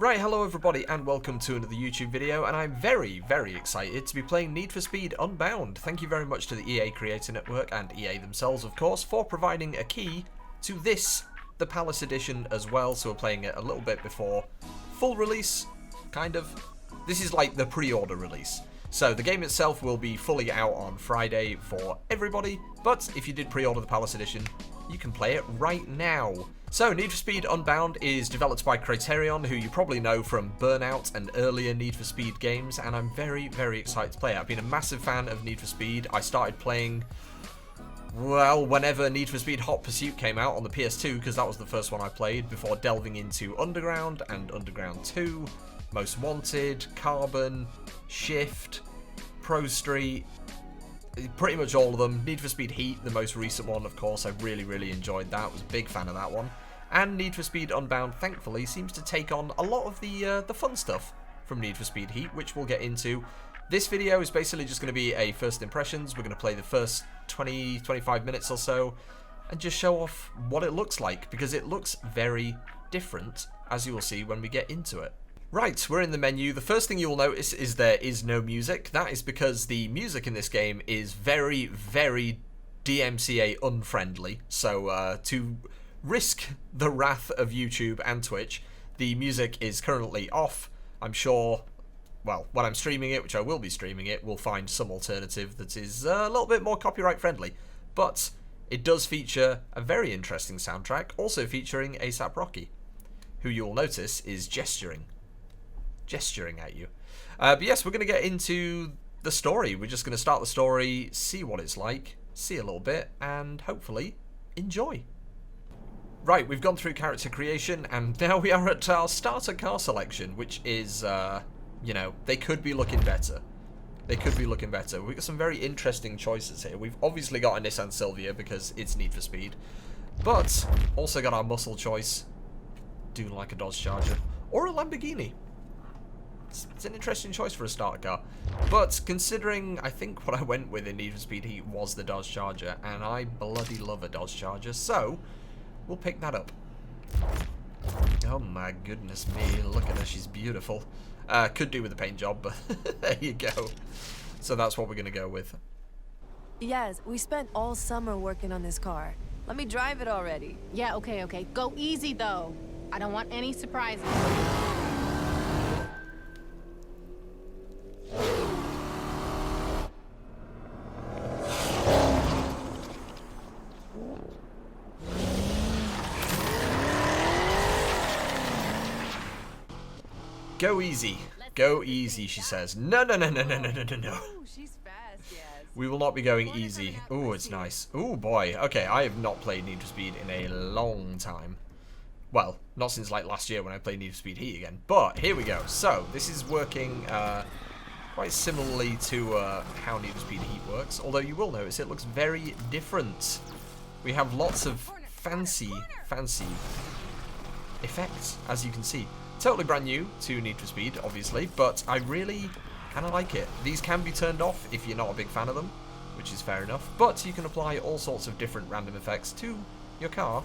Right, hello everybody and welcome to another YouTube video, and I'm very excited to be playing Need for Speed Unbound. Thank you very much to the EA Creator Network and EA themselves, of course, for providing a key to this, the Palace Edition as well, so we're playing it a little bit before full release, kind of. This is like the pre-order release. So the game itself will be fully out on Friday for everybody, but if you did pre-order the Palace Edition, you can play it right now. So, Need for Speed Unbound is developed by Criterion, who you probably know from Burnout and earlier Need for Speed games, and I'm very excited to play it. I've been a massive fan of Need for Speed. I started playing, well, whenever Need for Speed Hot Pursuit came out on the PS2, because that was the first one I played, before delving into Underground and Underground 2, Most Wanted, Carbon, Shift, Pro Street, pretty much all of them. Need for Speed Heat, the most recent one, of course. I really enjoyed that. Was a big fan of that one. And Need for Speed Unbound, thankfully, seems to take on a lot of the fun stuff from Need for Speed Heat, which we'll get into. This video is basically just going to be a first impressions. We're going to play the first 20-25 minutes or so and just show off what it looks like, because it looks very different, as you will see when we get into it. Right, we're in the menu. The first thing you will notice is there is no music. That is because the music in this game is very DMCA unfriendly. So to risk the wrath of YouTube and Twitch, the music is currently off. I'm sure, well, when I'm streaming it, which I will be streaming it, we'll find some alternative that is a little bit more copyright friendly. But it does feature a very interesting soundtrack, also featuring A$AP Rocky, who you will notice is gesturing at you. But yes, we're going to get into the story. We're just going to start the story, see what it's like, see a little bit, and hopefully enjoy. Right, we've gone through character creation, and now we are at our starter car selection, which is, you know, they could be looking better. They could be looking better. We've got some very interesting choices here. We've obviously got a Nissan Silvia because it's Need for Speed, but also got our muscle choice. Do like a Dodge Charger or a Lamborghini. It's an interesting choice for a starter car, but considering I think what I went with in Need for Speed Heat was the Dodge Charger, and I bloody love a Dodge Charger, so we'll pick that up. Oh my goodness me, look at her, she's beautiful. Could do with a paint job, but there you go. So that's what we're going to go with. Yes, we spent all summer working on this car. Let me drive it already. Yeah, okay. Go easy, though. I don't want any surprises. Go easy. Go easy, she says. No. She's fast, yes. We will not be going easy. Oh, it's nice. Oh boy. Okay, I have not played Need for Speed in a long time. Well, not since like last year when I played Need for Speed Heat again. But here we go. So, this is working quite similarly to how Need for Speed Heat works. Although you will notice it looks very different. We have lots of fancy effects, as you can see. Totally brand new to Need for Speed, obviously, but I really kind of like it. These can be turned off if you're not a big fan of them, which is fair enough, but you can apply all sorts of different random effects to your car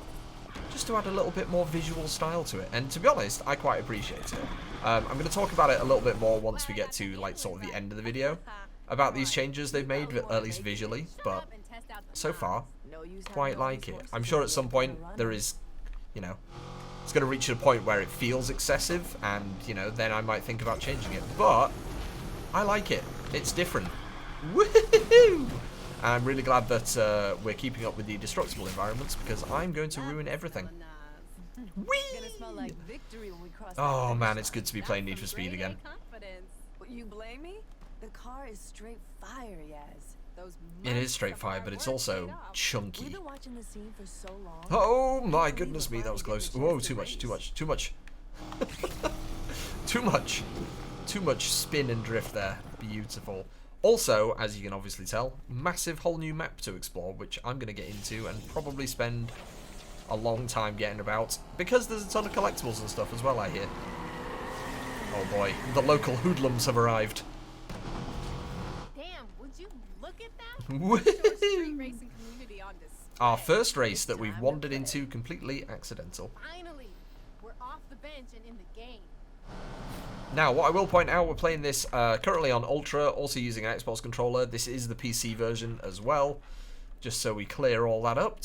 just to add a little bit more visual style to it, and to be honest, I quite appreciate it. I'm going to talk about it a little bit more once we get to like sort of the end of the video, about these changes they've made, at least visually, but so far, quite like it. I'm sure at some point there is, you know, it's going to reach a point where it feels excessive, and, you know, then I might think about changing it. But I like it. It's different. Woohoo! And I'm really glad that we're keeping up with the destructible environments, because I'm going to ruin everything. Whee! Oh man, it's good to be playing Need for Speed again. You blame me? The car is straight fire, yes. It is straight fire, but it's also chunky. We've been watching the scene for so long. Oh my goodness me, that was close. Whoa, too much. Too much spin and drift there. Beautiful. Also, as you can obviously tell, massive whole new map to explore, which I'm going to get into and probably spend a long time getting about, because there's a ton of collectibles and stuff as well, I hear. Oh boy, the local hoodlums have arrived. Our first race that we've wandered into completely accidental. Finally, we're off the bench and in the game. Now, what I will point out, we're playing this currently on Ultra, also using an Xbox controller. This is the PC version as well, just so we clear all that up.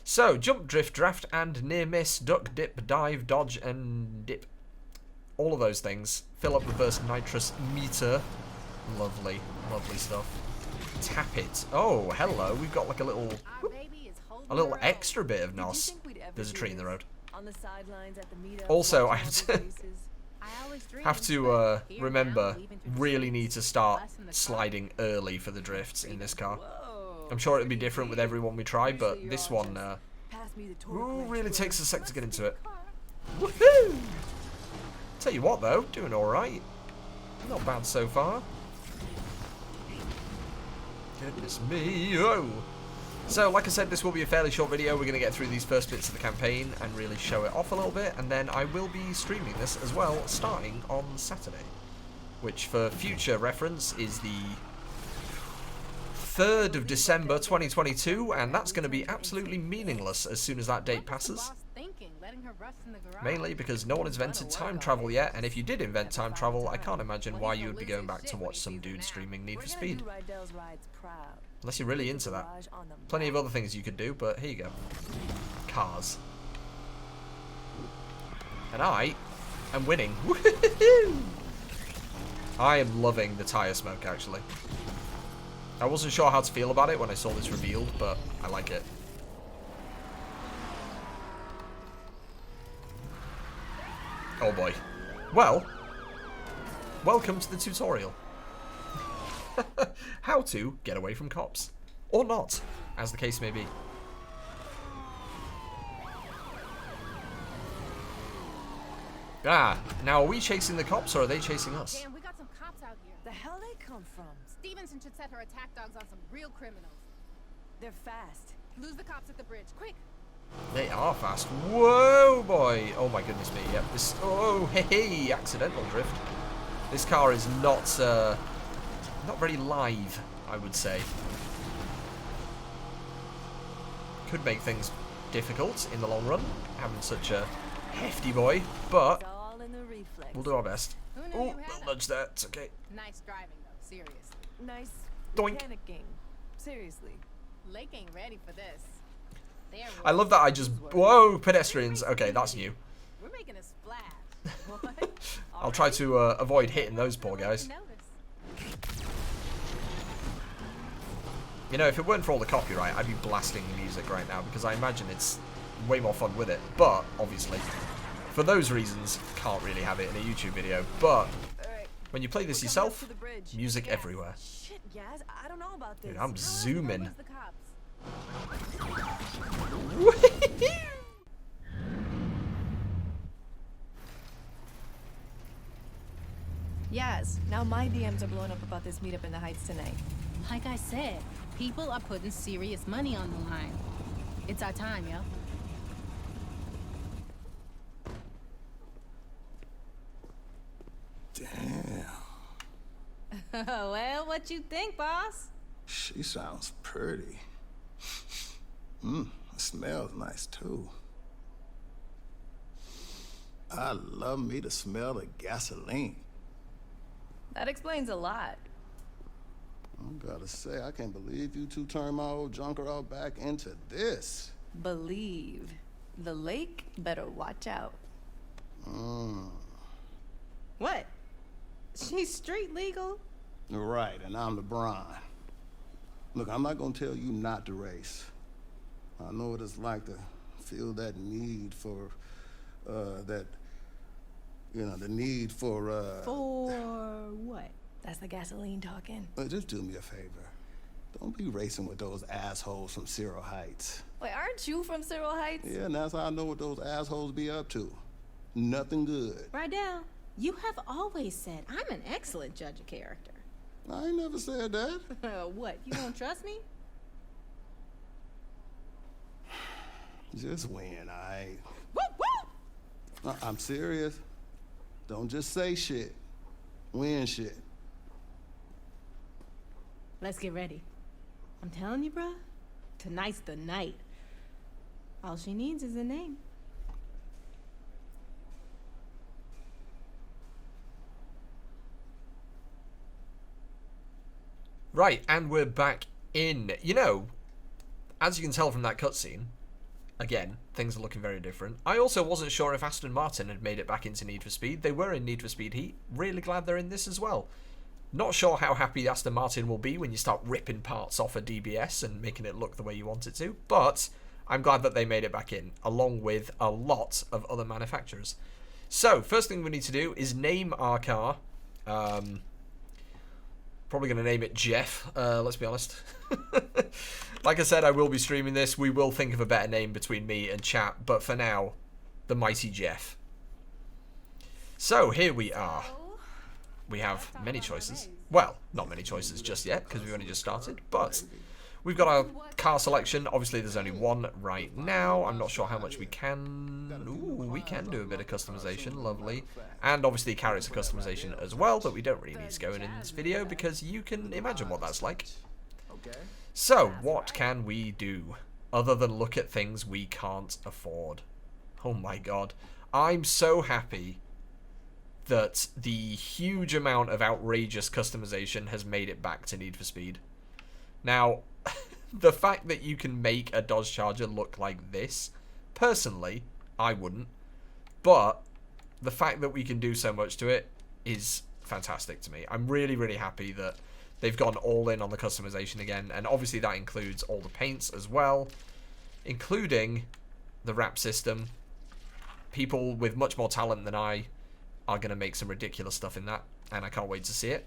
So, jump, drift, draft, and near miss, duck, dip, dive, dodge, and dip. All of those things. Fill up reverse nitrous meter. Lovely, lovely stuff. Tap it. Oh, hello. We've got like a little extra bit of NOS. There's a tree in the road. On the sidelines at the meetup, Also, I watching have to remember, really need to start sliding early for the drifts in this car. I'm sure it'll be different with every one we try, but this one really takes a sec to get into it. Woohoo! Tell you what though, doing alright. Not bad so far. Goodness me, oh! So, like I said, this will be a fairly short video. We're going to get through these first bits of the campaign and really show it off a little bit, and then I will be streaming this as well, starting on Saturday, which, for future reference, is the 3rd of December 2022, and that's going to be absolutely meaningless as soon as that date passes. Mainly because no one has invented time travel yet, and if you did invent time travel, I can't imagine why you would be going back to watch some dude streaming Need for Speed. Unless you're really into that. Plenty of other things you could do, but here you go. Cars. And I am winning. Woohoo! I am loving the tyre smoke, actually. I wasn't sure how to feel about it when I saw this revealed, but I like it. Oh boy. Well, welcome to the tutorial. How to get away from cops. Or not, as the case may be. Ah, now are we chasing the cops or are they chasing us? Damn, we got some cops out here. The hell they come from? Stevenson should set her attack dogs on some real criminals. They're fast. Lose the cops at the bridge, quick. They are fast. Whoa, boy. Oh my goodness me. Yep. This. Oh, hey, accidental drift. This car is not very live, I would say. Could make things difficult in the long run, having such a hefty boy, but we'll do our best. Oh, little nudge there. It's okay. Nice driving, though. Seriously. Nice Doink. panicking. Seriously. Lake ain't ready for this. I love that I just... Whoa, pedestrians. Okay, that's new. We're making a splash. What? I'll try to avoid hitting those poor guys. You know, if it weren't for all the copyright, I'd be blasting music right now, because I imagine it's way more fun with it. But, obviously, for those reasons, can't really have it in a YouTube video. But, when you play this yourself, music everywhere. Shit, Yaz, I don't know about this. Dude, I'm zooming. Yaz, now my DMs are blowing up about this meetup in the Heights tonight. Like I said, people are putting serious money on the line. It's our time, yo. Damn. Well, what you think, boss? She sounds pretty. It smells nice, too. I love me to smell the gasoline. That explains a lot. I gotta say, I can't believe you two turned my old junker out back into this. Believe. The lake better watch out. What? She's street legal? Right, and I'm LeBron. Look, I'm not gonna tell you not to race. I know what it's like to feel that need for, the need for, For what? That's the gasoline talking. Just do me a favor. Don't be racing with those assholes from Cyril Heights. Wait, aren't you from Cyril Heights? Yeah, and that's how I know what those assholes be up to. Nothing good. Rydell, you have always said I'm an excellent judge of character. I ain't never said that. What, you don't trust me? Just win, aight? Woo woo! I'm serious. Don't just say shit. Win shit. Let's get ready. I'm telling you, bruh, tonight's the night. All she needs is a name. Right, and we're back in. You know, as you can tell from that cutscene, again, things are looking very different. I also wasn't sure if Aston Martin had made it back into Need for Speed. They were in Need for Speed Heat. Really glad they're in this as well. Not sure how happy Aston Martin will be when you start ripping parts off a DBS and making it look the way you want it to, but I'm glad that they made it back in, along with a lot of other manufacturers. So, first thing we need to do is name our car. Probably going to name it Jeff, let's be honest. Like I said, I will be streaming this. We will think of a better name between me and chat, but for now, the mighty Jeff. So, here we are. We have many choices. Well, not many choices just yet, because we've only just started, but we've got our car selection. Obviously, there's only one right now. I'm not sure how much we can... Ooh, we can do a bit of customization. Lovely. And obviously, character customization as well, but we don't really need to go in this video, because you can imagine what that's like. So, what can we do, other than look at things we can't afford? Oh my god. I'm so happy that the huge amount of outrageous customization has made it back to Need for Speed. Now, the fact that you can make a Dodge Charger look like this, personally, I wouldn't. But the fact that we can do so much to it is fantastic to me. I'm really, really happy that they've gone all in on the customization again. And obviously that includes all the paints as well, including the wrap system. People with much more talent than I are going to make some ridiculous stuff in that. And I can't wait to see it.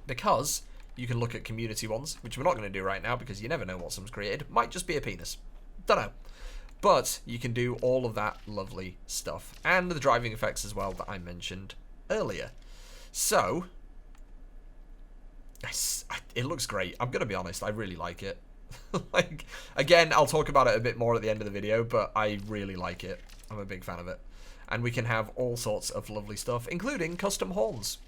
Because you can look at community ones, which we're not going to do right now because you never know what someone's created. Might just be a penis. Don't know. But you can do all of that lovely stuff. And the driving effects as well that I mentioned earlier. So, it looks great. I'm going to be honest, I really like it. Like, again, I'll talk about it a bit more at the end of the video, but I really like it. I'm a big fan of it. And we can have all sorts of lovely stuff, including custom horns.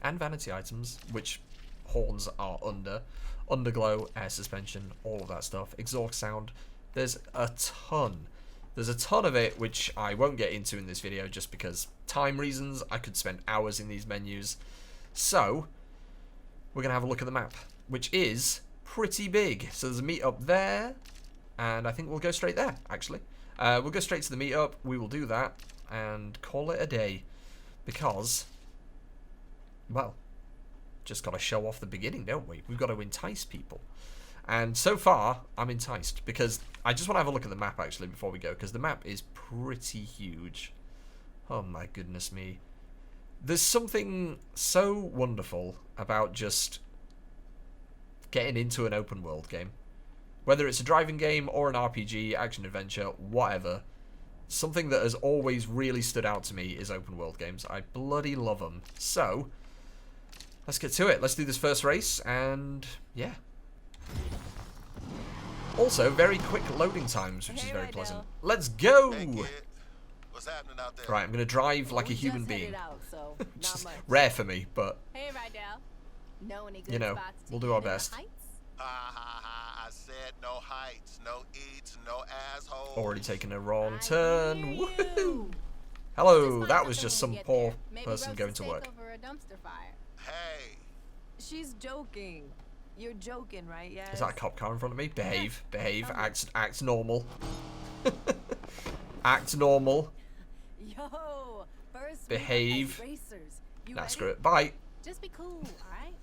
And vanity items, which horns are under. Underglow, air suspension, all of that stuff. Exhaust sound. There's a ton. There's a ton of it, which I won't get into in this video just because time reasons. I could spend hours in these menus. So, we're going to have a look at the map, which is pretty big. So there's a meet-up there, and I think we'll go straight there, actually. We'll go straight to the meet-up. We will do that and call it a day because, well, just got to show off the beginning, don't we? We've got to entice people. And so far, I'm enticed because I just want to have a look at the map, actually, before we go, because the map is pretty huge. Oh, my goodness me. There's something so wonderful about just getting into an open world game. Whether it's a driving game or an RPG, action-adventure, whatever. Something that has always really stood out to me is open world games. I bloody love them. So, let's get to it. Let's do this first race, and yeah. Also, very quick loading times, which is very pleasant. Let's go! Hey, kid. What's happening out there? Right, I'm going to drive like a human being. Which is rare for me, but, Hey, Rydell. Know any good you know, spots to we'll do eat our in the best. Heights? I said no heights, no eats, no assholes. Already taken a wrong I turn. hear Woohoo! you. Hello, Just that find was just something some when we poor get there. Maybe person roast going a to steak work. over a dumpster fire. Hey, She's joking. You're joking, right? Yeah. Is that a cop car in front of me? Behave, behave, act normal. Act normal. Yo, first Behave. racers. You Nah, ready? screw it. Bye. Just be cool, alright?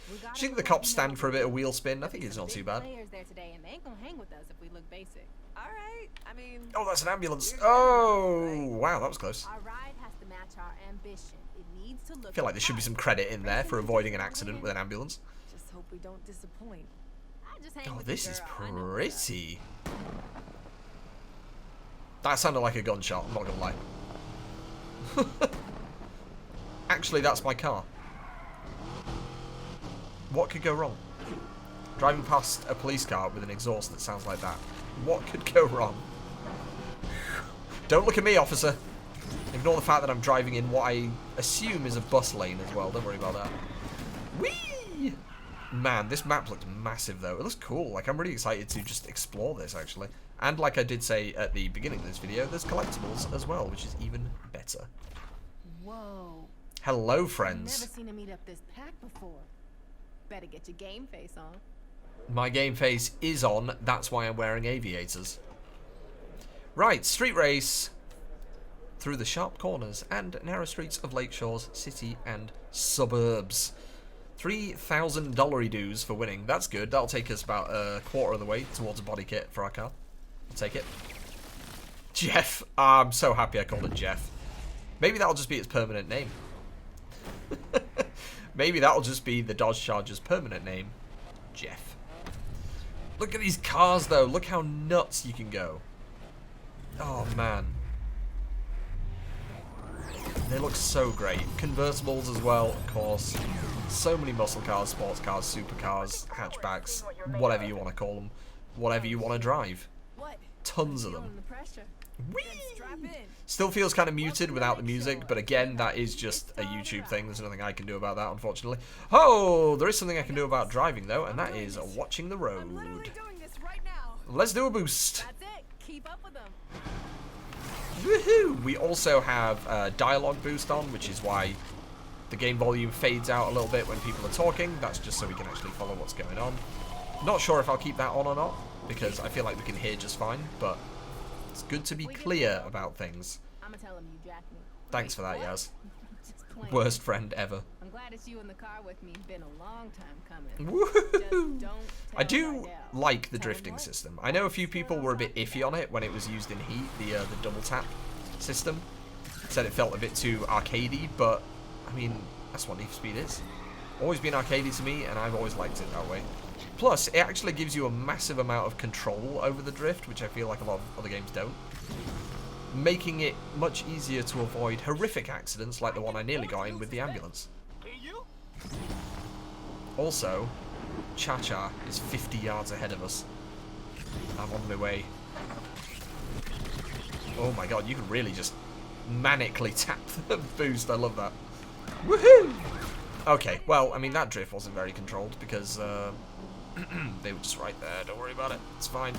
Do you think the cops stand for a bit of wheel spin? I think it's not too bad. Players there today, and they ain't gonna hang with us if we look basic. All right. I mean. Oh, that's an ambulance. Oh, wow, that was close. Our ride has to match our ambition. It needs to look. I feel like there should be some credit in there for avoiding an accident with an ambulance. Just hope we don't disappoint. I just hang Oh, with this the is girl. I know what's up. pretty. That sounded like a gunshot, I'm not gonna lie. Actually, that's my car. What could go wrong? Driving past a police car with an exhaust that sounds like that. What could go wrong? Don't look at me, officer. Ignore the fact that I'm driving in what I assume is a bus lane as well. Don't worry about that. Whee! Man, this map looks massive, though. It looks cool. Like, I'm really excited to just explore this, actually. And like I did say at the beginning of this video, there's collectibles as well, which is even better. Whoa. Hello, I've friends. never seen a meet up this packed before. Better get your game face on. My game face is on. That's why I'm wearing aviators. Right, street race through the sharp corners and narrow streets of Lakeshore City and suburbs. $3,000 dues for winning. That's good. That'll take us about a quarter of the way towards a body kit for our car. I'll take it. Jeff. I'm so happy I called it Jeff. Maybe that'll just be its permanent name. Maybe that'll just be the Dodge Charger's permanent name. Jeff. Look at these cars, though. Look how nuts you can go. Oh, man. They look so great. Convertibles as well, of course. So many muscle cars, sports cars, supercars, hatchbacks, whatever you want to call them. Whatever you want to drive. Tons of them. Whee! Still feels kind of muted without the music, but again, that is just a YouTube thing. There's nothing I can do about that, unfortunately. Oh, there is something I can do about driving, though, and that is watching the road. Let's do a boost. That's it. Keep up with them. Woohoo! We also have dialogue boost on, which is why the game volume fades out a little bit when people are talking. That's just so we can actually follow what's going on. Not sure if I'll keep that on or not, because I feel like we can hear just fine, but it's good to be clear about things. I'ma tell him you jacked me. Thanks for that, Yaz. Just playing. Worst friend ever. I'm glad it's you in the car with me. Been a long time coming. Woohoo! Just don't I tell do Rydell. like the drifting system. I know a few people were a bit iffy on it when it was used in Heat, the double tap system. Said it felt a bit too arcadey, but I mean, that's what Need for Speed is. Always been arcadey to me, and I've always liked it that way. Plus, it actually gives you a massive amount of control over the drift, which I feel like a lot of other games don't. Making it much easier to avoid horrific accidents like the one I nearly got in with the ambulance. Also, Cha-Cha is 50 yards ahead of us. I'm on my way. Oh my god, you can really just manically tap the boost. I love that. Woohoo! Okay, well, I mean, that drift wasn't very controlled because they were just right there. Don't worry about it. It's fine.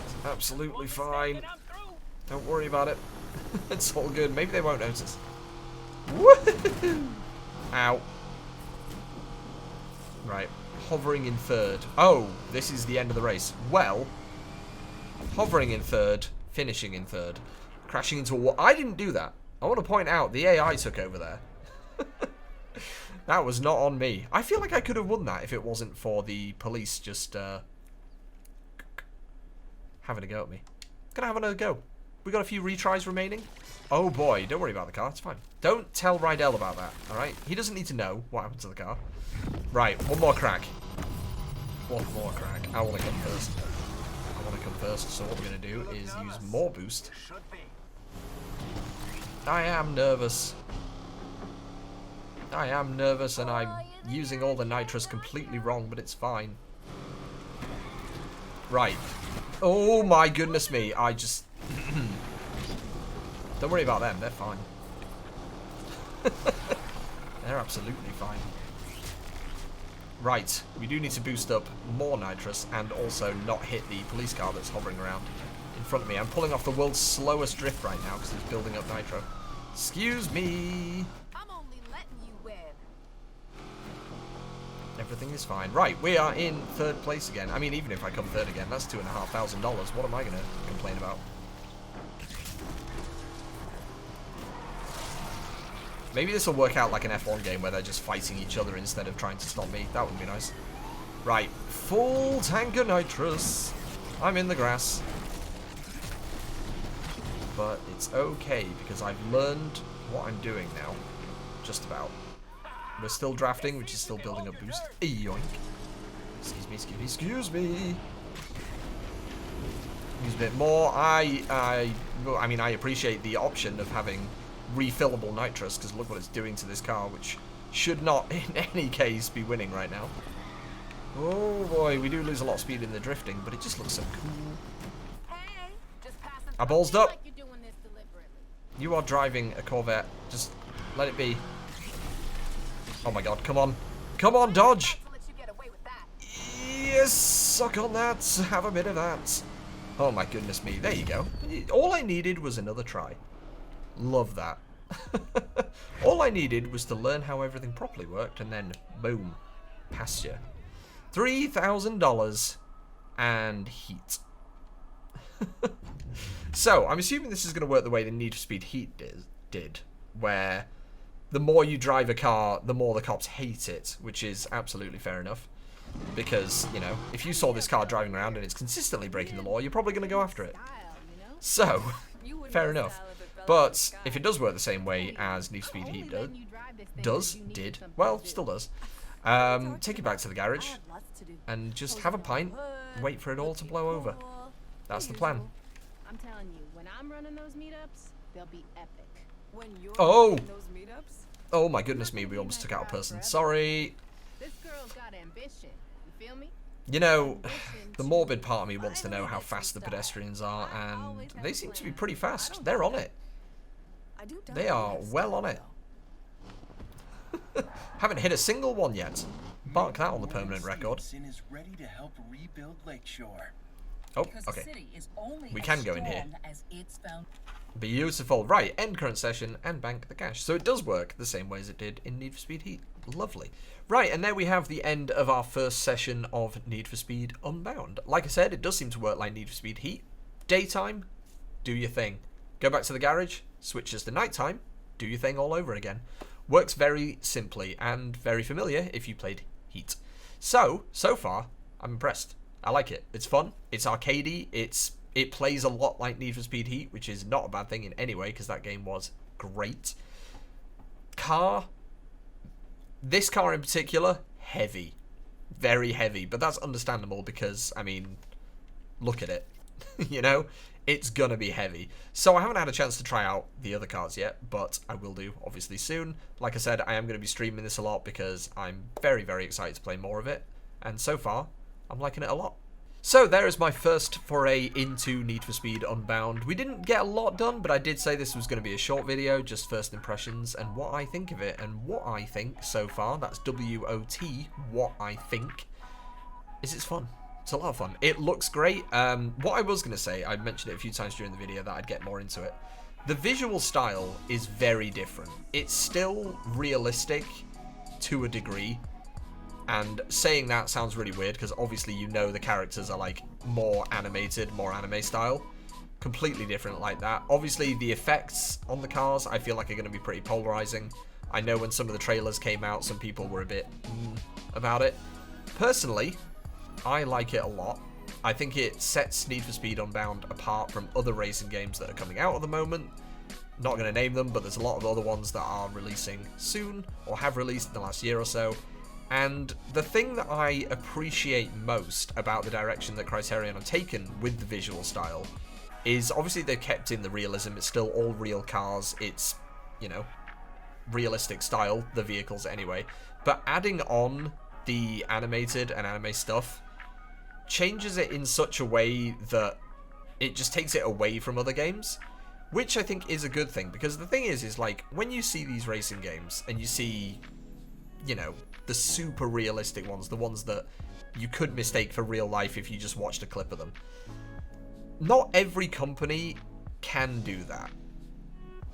It's absolutely fine. Don't worry about it. It's all good. Maybe they won't notice. Woohoo! Ow. Right. Hovering in third. Oh, this is the end of the race. Well, hovering in third, finishing in third, crashing into a wall. I didn't do that. I want to point out the AI took over there. That was not on me. I feel like I could have won that if it wasn't for the police just having a go at me. Gonna have another go. We got a few retries remaining. Oh boy, don't worry about the car, it's fine. Don't tell Rydell about that, alright? He doesn't need to know what happened to the car. Right, one more crack. One more crack. I want to come first. I want to come first, so what we're going to do is use more boost. I am nervous. I am nervous and I'm using all the nitrous completely wrong, but it's fine. Right. Oh my goodness me, I just... Don't worry about them, they're fine. They're absolutely fine. Right, we do need to boost up more nitrous and also not hit the police car that's hovering around in front of me. I'm pulling off the world's slowest drift right now because it's building up nitro. Excuse me. I'm only letting you win. Everything is fine. Right, we are in third place again. I mean, even if I come third again, that's $2,500. What am I going to complain about? Maybe this will work out like an F1 game where they're just fighting each other instead of trying to stop me. That would be nice. Right, full tank of nitrous. I'm in the grass. But it's okay because I've learned what I'm doing now. Just about. We're still drafting, which is still building up boost. Yoink. Excuse me, excuse me, excuse me. Use a bit more. I mean, I appreciate the option of having refillable nitrous, because look what it's doing to this car, which should not in any case be winning right now. Oh boy, we do lose a lot of speed in the drifting, but it just looks so cool. I ballsed up. You are driving a Corvette. Just let it be. Oh my god, come on. Come on, Dodge! Yes, suck on that. Have a bit of that. Oh my goodness me. There you go. All I needed was another try. Love that. All I needed was to learn how everything properly worked, and then boom. pasture. $3,000 and heat. So, I'm assuming this is going to work the way the Need for Speed Heat did, where the more you drive a car, the more the cops hate it, which is absolutely fair enough. Because, you know, if you saw this car driving around and it's consistently breaking the law, you're probably going to go after it. So, fair enough. But if it does work the same way as Need for Speed Heat did, well, still does, take it back to the garage and just have a pint and wait for it all to blow over. That's the plan. I'm telling you, when I'm running those meetups, they'll be epic. When you're Oh! in those meetups? Oh my goodness me, we almost took out a person. Sorry. This girl's got ambition. You feel me? You know, the morbid part of me wants to know how fast the pedestrians are, and they seem to be pretty fast. They're on it. They are well on it. Haven't hit a single one yet. Mark that on the permanent record. Is ready to help rebuild Lakeshore. Oh, okay. We can go in here. Beautiful. Right, end current session and bank the cash. So it does work the same way as it did in Need for Speed Heat. Lovely. Right, and there we have the end of our first session of Need for Speed Unbound. Like I said, it does seem to work like Need for Speed Heat. Daytime, do your thing. Go back to the garage, switches to nighttime, do your thing all over again. Works very simply and very familiar if you played Heat. So far, I'm impressed. I like it. It's fun. It's arcadey. It plays a lot like Need for Speed Heat, which is not a bad thing in any way because that game was great. This car in particular, heavy. Very heavy, but that's understandable because, I mean, look at it. You know, it's gonna be heavy. So I haven't had a chance to try out the other cars yet, but I will do, obviously, soon. Like I said, I am going to be streaming this a lot because I'm very, very excited to play more of it. And so far, I'm liking it a lot. So there is my first foray into Need for Speed Unbound. We didn't get a lot done, but I did say this was going to be a short video, just first impressions and what I think of it. And what I think so far, that's W-O-T, what I think, is it's fun. It's a lot of fun. It looks great. What I was going to say, I mentioned it a few times during the video that I'd get more into it. The visual style is very different. It's still realistic to a degree. And saying that sounds really weird because obviously you know the characters are like more animated, more anime style. Completely different like that. Obviously the effects on the cars I feel like are going to be pretty polarizing. I know when some of the trailers came out some people were a bit about it. Personally, I like it a lot. I think it sets Need for Speed Unbound apart from other racing games that are coming out at the moment. Not going to name them, but there's a lot of other ones that are releasing soon or have released in the last year or so. And the thing that I appreciate most about the direction that Criterion have taken with the visual style is obviously they've kept in the realism. It's still all real cars. It's, you know, realistic style, the vehicles anyway. But adding on the animated and anime stuff changes it in such a way that it just takes it away from other games, which I think is a good thing. Because the thing is like, when you see these racing games and you see, you know, the super realistic ones, the ones that you could mistake for real life if you just watched a clip of them. Not every company can do that.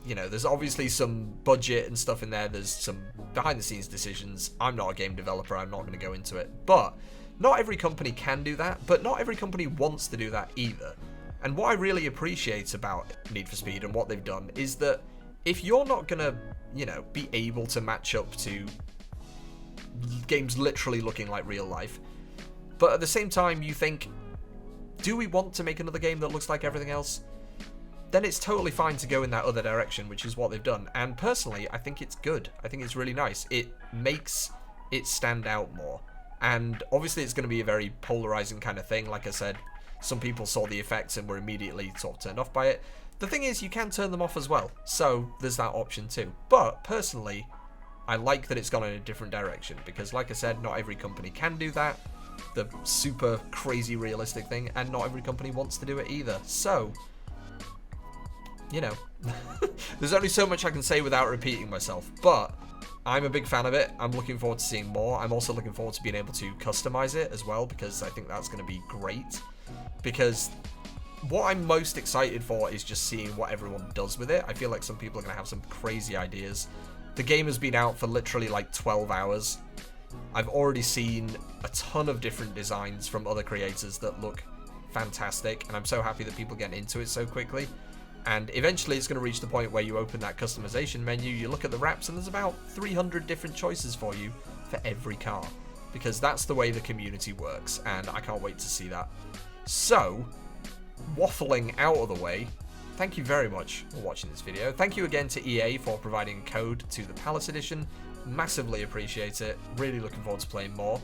You know, there's obviously some budget and stuff in there, there's some behind the scenes decisions. I'm not a game developer, I'm not going to go into it. But not every company can do that, but not every company wants to do that either. And what I really appreciate about Need for Speed and what they've done is that if you're not going to, you know, be able to match up to games literally looking like real life, but at the same time you think, do we want to make another game that looks like everything else? Then it's totally fine to go in that other direction, which is what they've done. And personally, I think it's good. I think it's really nice. It makes it stand out more. And obviously it's going to be a very polarizing kind of thing. Like I said, some people saw the effects and were immediately sort of turned off by it. The thing is, you can turn them off as well. So there's that option too. But personally, I like that it's gone in a different direction, because like I said, not every company can do that, the super crazy realistic thing, and not every company wants to do it either. So, you know, there's only so much I can say without repeating myself, but I'm a big fan of it. I'm looking forward to seeing more. I'm also looking forward to being able to customize it as well, because I think that's going to be great. Because what I'm most excited for is just seeing what everyone does with it. I feel like some people are going to have some crazy ideas. The game has been out for literally like 12 hours, I've already seen a ton of different designs from other creators that look fantastic, and I'm so happy that people get into it so quickly. And eventually it's going to reach the point where you open that customization menu, you look at the wraps, and there's about 300 different choices for you for every car, because that's the way the community works, and I can't wait to see that. So, waffling out of the way, thank you very much for watching this video. Thank you again to EA for providing a code to the Palace Edition. Massively appreciate it. Really looking forward to playing more.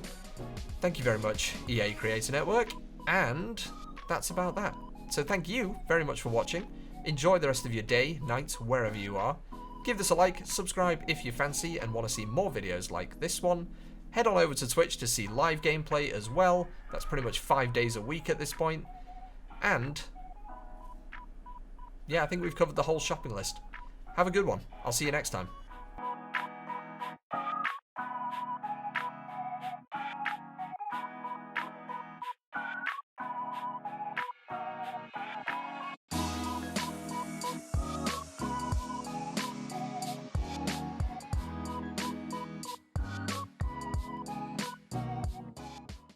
Thank you very much, EA Creator Network. And that's about that. So thank you very much for watching. Enjoy the rest of your day, night, wherever you are. Give this a like, subscribe if you fancy and want to see more videos like this one. Head on over to Twitch to see live gameplay as well. That's pretty much 5 days a week at this point. And yeah, I think we've covered the whole shopping list. Have a good one. I'll see you next time.